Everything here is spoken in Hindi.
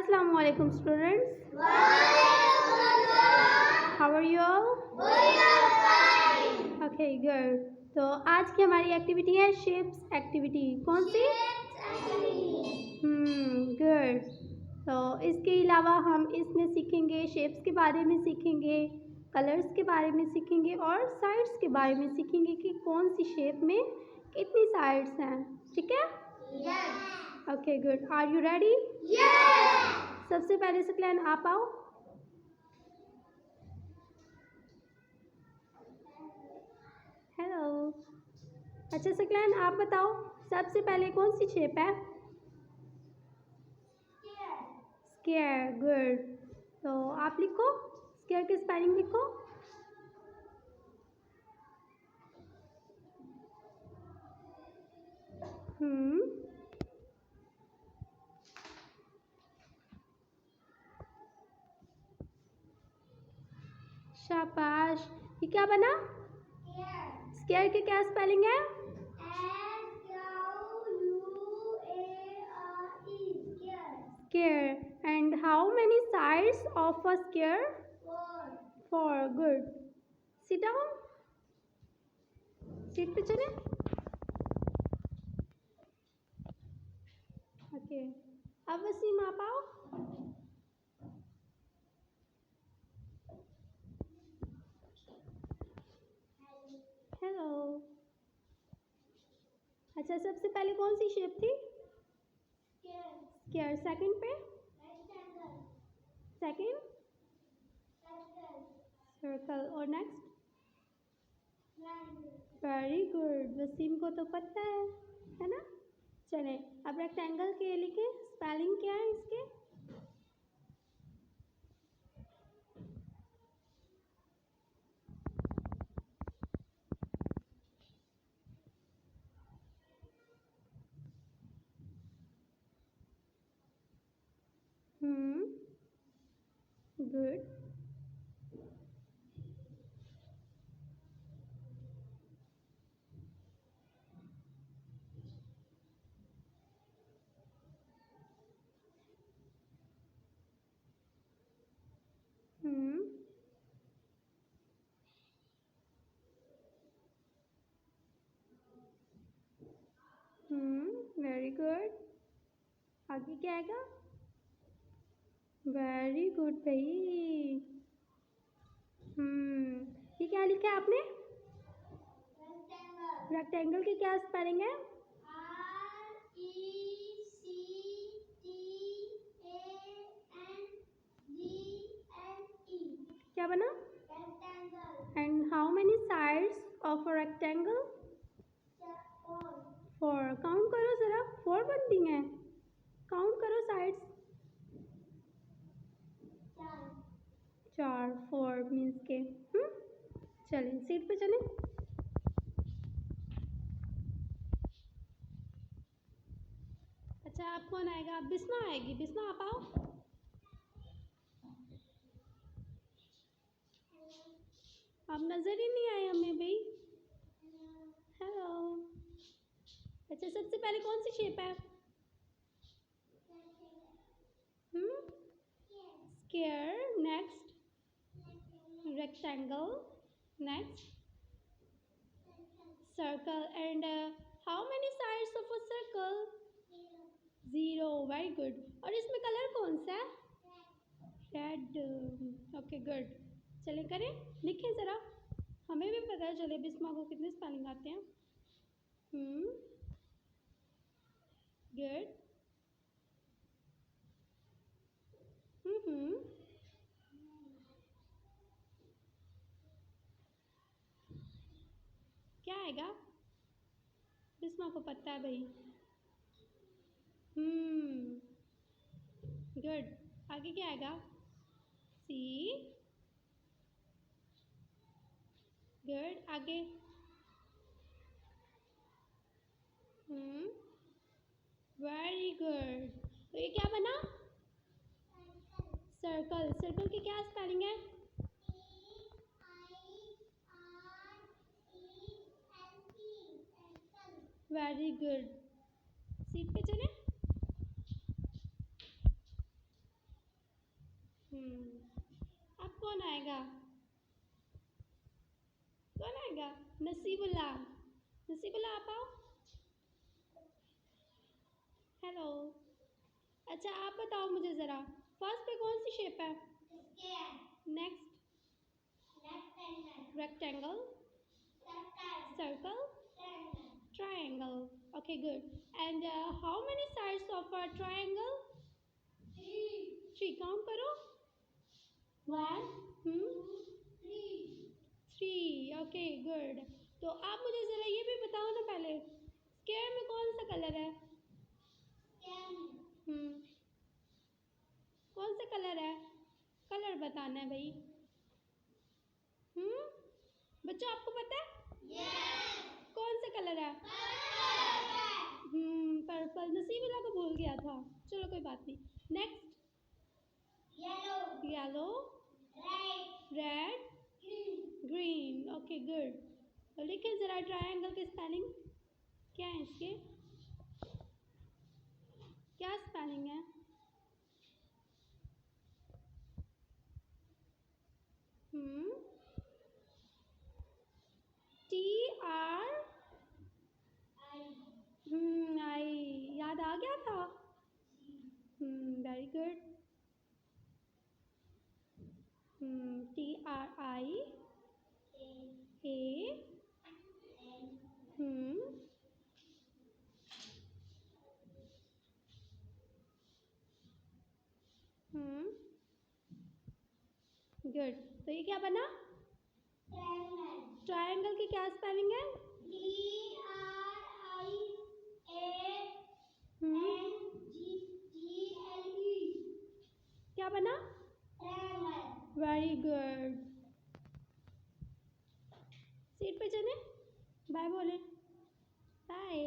Assalamu alaikum students. How are you all? Okay, good. तो आज की हमारी एक्टिविटी है शेप्स एक्टिविटी। कौन सी? गुड। तो इसके अलावा हम इसमें सीखेंगे शेप्स के बारे में, सीखेंगे कलर्स के बारे में, सीखेंगे और साइड्स के बारे में सीखेंगे कि कौन सी शेप में कितनी साइड्स हैं। ठीक है? Okay good. Are you ready? सबसे पहले सकलैन आप आओ। हेलो। अच्छा सकलैन आप बताओ सबसे पहले कौन सी शेप है? स्क्वायर। गुड। तो आप लिखो स्क्वायर की स्पेलिंग लिखो। शाबाश। ये क्या बना? स्क्वायर की क्या स्पेलिंग है? Square. And how many sides of a square? Four. Good. Sit down. Seat पे चले। Okay. अब वसीम आप आओ। हेलो। अच्छा सबसे पहले कौन सी शेप थी? स्क्वायर। सेकंड पे? सेकंड? सर्कल। और नेक्स्ट? Very good. वसीम को तो पता है ना? चले अब रेक्टेंगल के लिखे स्पेलिंग क्या है इसके? गुड। Very good. आगे क्या आएगा? वेरी गुड भाई। ये क्या लिखा है आपने? रेक्टेंगल की क्या स्पेलिंग है? क्या बना? And how many sides of a rectangle? Four. Count करो जरा, फोर बनती हैं। काउंट करो साइड्स। चार। फोर मीन्स के चलें सीट पे चलें। अच्छा आप कौन आएगा? बिस्मा आएगी। बिस्मा आप आओ। आप नजर ही नहीं आए हमें भाई। हेलो। अच्छा सबसे पहले कौन सी शेप है? Square. Next? Rectangle. Next? Circle. And how many sides of a circle? 0। Very good. और इसमें कलर कौन सा है? रेड। Okay good. चले करें, लिखें ज़रा, हमें भी पता चले बिस्मा को कितने स्पेलिंग आते हैं। गुड। क्या आएगा? बिस्मा को पता है भाई। गुड। आगे क्या आएगा? सी। गुड। आगे? Very good. तो ये क्या बना? सर्कल। सर्कल की क्या स्पेलिंग है? Very good. सीट पे चले। अब कौन आएगा? कौन आएगा? नसीबुल्ला। नसीबुल्ला आप आओ। हेलो। अच्छा आप बताओ मुझे ज़रा, फर्स्ट पे कौन सी शेप है? Next? Rectangle, circle, triangle. Okay, good. And how many sides of a triangle? Three. Count करो. One, three. Okay, good. तो आप मुझे ज़रा ये भी बताओ ना पहले, स्क्वायर में कौन सा कलर है? कौन सा कलर है? कलर बताना है भाई। बच्चों आपको पता है? कौन सा कलर है? पर्पल। नसीबुल्ला को भूल गया था, चलो कोई बात नहीं। Next? Yellow, red, green. Okay good. तो लिखिए ज़रा ट्रायंगल के स्पेलिंग क्या है इसके? क्या स्पेलिंग है? TR आई। याद आ गया था? Very good. TRI A good. तो ये क्या बना? ट्रायंगल की क्या स्पेलिंग है? क्या बना? Very good. सीट पे चले, बाय बोले।